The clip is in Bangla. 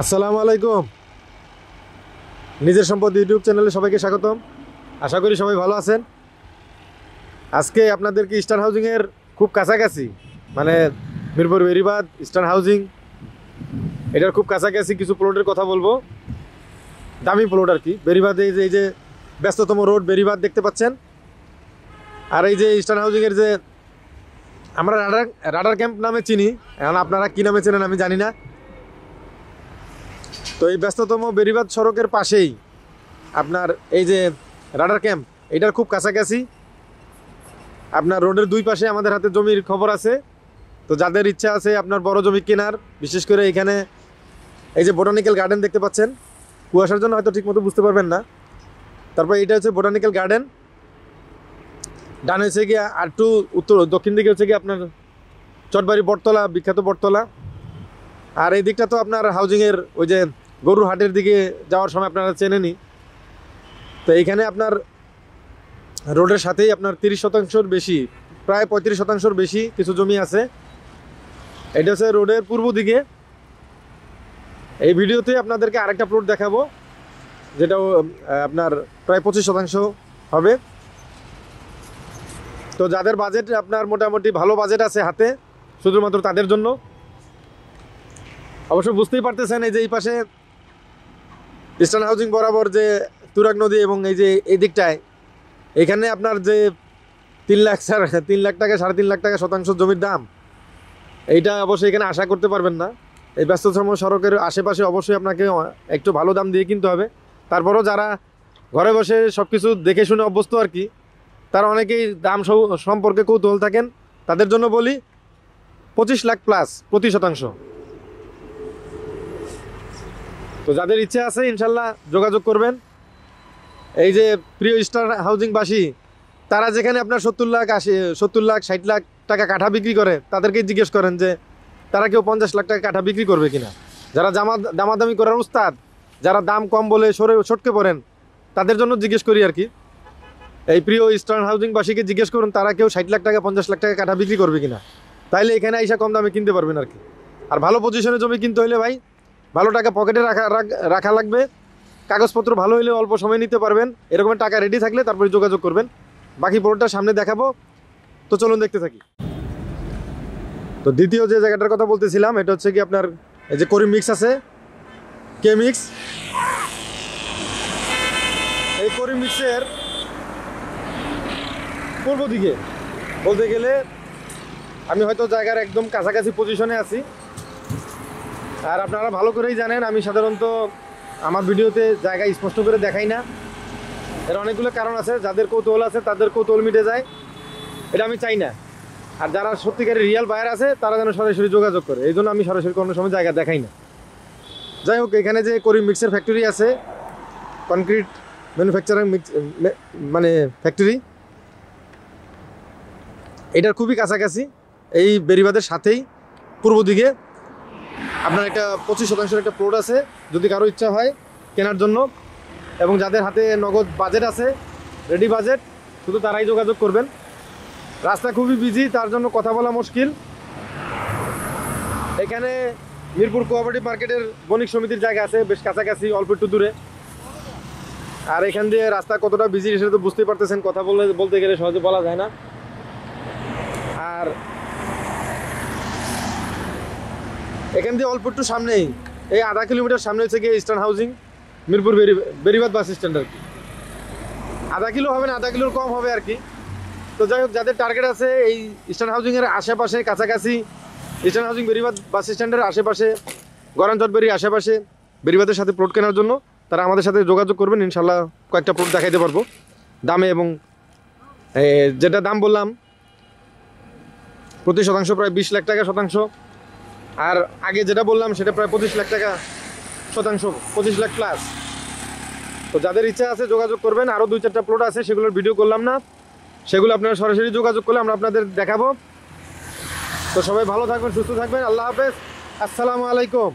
আসসালামু আলাইকুম। নিজের সম্পদ ইউটিউব চ্যানেলে সবাইকে স্বাগতম। আশা করি সবাই ভালো আছেন। আজকে আপনাদেরকে ইস্টার্ন হাউজিংয়ের খুব কাছাকাছি, মানে মিরপুর বেরিবাদ ইস্টার্ন হাউজিং, এটার খুব কাছাকাছি কিছু প্লটের কথা বলবো। দামি প্লট আর কি। বেরিবাদে এই যে ব্যস্ততম রোড বেরিবাদ দেখতে পাচ্ছেন, আর এই যে ইস্টার্ন হাউজিংয়ের যে আমরা রাডার রাডার ক্যাম্প নামে চিনি, এখন আপনারা কী নামে চেনেন আমি জানি না। তো এই ব্যস্ততম বেরিবাদ সড়কের পাশেই আপনার এই যে রাডার ক্যাম্প, এটার খুব কাছাকাছি। আপনার রোডের দুই পাশে আমাদের হাতে জমির খবর আছে। তো যাদের ইচ্ছা আছে আপনার বড় জমি কেনার, বিশেষ করে এখানে এই যে বোটানিক্যাল গার্ডেন দেখতে পাচ্ছেন, কুয়াশার জন্য হয়তো ঠিকমতো বুঝতে পারবেন না। তারপর এইটা হচ্ছে বোটানিক্যাল গার্ডেন, ডান হয়েছে গিয়ে আর একটু উত্তর দক্ষিণ দিকে হচ্ছে গিয়ে আপনার চটবাড়ি বটতলা, বিখ্যাত বটতলা। আর এই দিকটা তো আপনার হাউজিংয়ের ওই যে গরুর হাটের দিকে যাওয়ার সময় আপনারা চেনেনি। তো এইখানে আপনার রোডের সাথেই আপনার 30% বেশি, প্রায় 35% বেশি কিছু জমি আছে। এটা হচ্ছে রোডের পূর্ব দিকে। এই ভিডিওতে আপনাদেরকে আরেকটা প্লট দেখাবো, যেটাও আপনার প্রায় 25% হবে। তো যাদের বাজেট আপনার মোটামুটি ভালো বাজেট আছে হাতে, শুধুমাত্র তাদের জন্য। অবশ্য বুঝতেই পারতেছেন এই যে এই পাশে ইস্টার্ন হাউজিং বরাবর যে তুরাগ নদী, এবং এই যে এই দিকটায় এখানে আপনার যে 3 লাখ 3 লাখ টাকা 3.5 লাখ টাকা শতাংশ জমির দাম, এইটা অবশ্যই এখানে আশা করতে পারবেন না। এই ব্যস্ততম সড়কের আশেপাশে অবশ্যই আপনাকে একটু ভালো দাম দিয়ে কিনতে হবে। তারপরও যারা ঘরে বসে সব কিছু দেখে শুনে অভ্যস্ত আর কি, তারা অনেকেই দাম সম্পর্কে কৌতূহল থাকেন। তাদের জন্য বলি 25 লাখ প্লাস প্রতি শতাংশ। তো যাদের ইচ্ছে আছে ইনশাল্লাহ যোগাযোগ করবেন। এই যে প্রিয় ইস্টার্ন হাউজিংবাসী, তারা যেখানে আপনার 70 লাখ 60 লাখ টাকা কাঠা বিক্রি করে, তাদেরকে জিজ্ঞেস করেন যে তারা কেউ 50 লাখ টাকা কাঠা বিক্রি করবে কিনা। যারা দামাদামি করার উস্তাদ, যারা দাম কম বলে সটকে পড়েন, তাদের জন্য জিজ্ঞেস করি আর কি। এই প্রিয় ইস্টার্ন হাউজিংবাসীকে জিজ্ঞেস করুন তারা কেউ 60 লাখ টাকা 50 লাখ টাকা কাঠা বিক্রি করবে কিনা। তাইলে এখানে আইসা কম দামে কিনতে পারবেন আর কি। আর ভালো পজিশনে জমি কিনতে হলে ভাই ভালো টাকা পকেটে রাখা লাগবে। কাগজপত্র ভালো হলে অল্প সময় নিতে পারবেন। এরকম টাকা রেডি থাকলে তারপরে যোগাযোগ করবেন। বাকি পুরোটা সামনে দেখাবো, তো চলুন দেখতে থাকি। তো দ্বিতীয় যে জায়গাটার কথা বলতেছিলাম, এটা হচ্ছে কি আপনার এই যে করিম মিক্স আছে, কে মিক্স। এই করিম মিক্সের পূর্ব দিকে বলতে গেলে আমি হয়তো জায়গার একদম কাছাকাছি পজিশনে আছি। আর আপনারা ভালো করেই জানেন আমি সাধারণত আমার ভিডিওতে জায়গা স্পষ্ট করে দেখাই না। এর অনেকগুলো কারণ আছে। যাদের কৌতূহল আছে তাদের কৌতূহল মিটে যায়, এটা আমি চাই না। আর যারা সত্যিকারের রিয়াল বায়ার আছে তারা যেন সরাসরি যোগাযোগ করে, এই জন্য আমি সরাসরি কোনো সময় জায়গা দেখাই না। যাই হোক, এখানে যে করিম মিক্সের ফ্যাক্টরি আছে, কনক্রিট ম্যানুফ্যাকচারিং মানে ফ্যাক্টরি, এটার খুবই কাছাকাছি। এই বেরিবাদের সাথেই পূর্ব দিকে আপনার একটা 25% একটা প্লট আছে, যদি কারো ইচ্ছা হয় কেনার জন্য। এবং যাদের হাতে নগদ বাজেট আছে, রেডি বাজেট, শুধু তারাই যোগাযোগ করবেন। রাস্তা খুবই বিজি, তার জন্য কথা বলা মুশকিল। এখানে মিরপুর কোঅপারেটিভ মার্কেটের বণিক সমিতির জায়গা আছে বেশ কাছাকাছি, অল্প একটু দূরে। আর এখান দিয়ে রাস্তা কতটা বিজি সেটা তো বুঝতেই পারতেছেন, কথা বলতে গেলে সহজে বলা যায় না। আর এখান দিয়ে অল্প একটু সামনেই, এই আধা কিলোমিটার সামনে হচ্ছে গিয়ে Eastern Housing, Mirpur Beribadh bus stand আর কি। আধা কিলো হবে না, আধা কিলোর কম হবে আর কি। তো যাই হোক, যাদের টার্গেট আছে এই ইস্টার্ন হাউজিংয়ের আশেপাশে কাছাকাছি, ইস্টার্ন হাউজিং বেরিবাদ বাস স্ট্যান্ডের আশেপাশে, গরানচটবেরির আশেপাশে বেরিবাদের সাথে প্লট কেনার জন্য, তারা আমাদের সাথে যোগাযোগ করবেন। ইনশাল্লাহ কয়েকটা প্লট দেখাইতে পারবো দামে, এবং যেটা দাম বললাম প্রতি শতাংশ প্রায় 20 লাখ টাকা শতাংশ। আর আগে যেটা বললাম সেটা প্রায় 25 লাখ টাকা শতাংশ, 25 লাখ প্লাস। তো যাদের ইচ্ছা আছে যোগাযোগ করবেন। আরও 2-4টা প্লট আছে, সেগুলোর ভিডিও করলাম না, সেগুলো আপনারা সরাসরি যোগাযোগ করলে আমরা আপনাদের দেখাবো। তো সবাই ভালো থাকবেন, সুস্থ থাকবেন। আল্লাহ হাফেজ, আসসালামু আলাইকুম।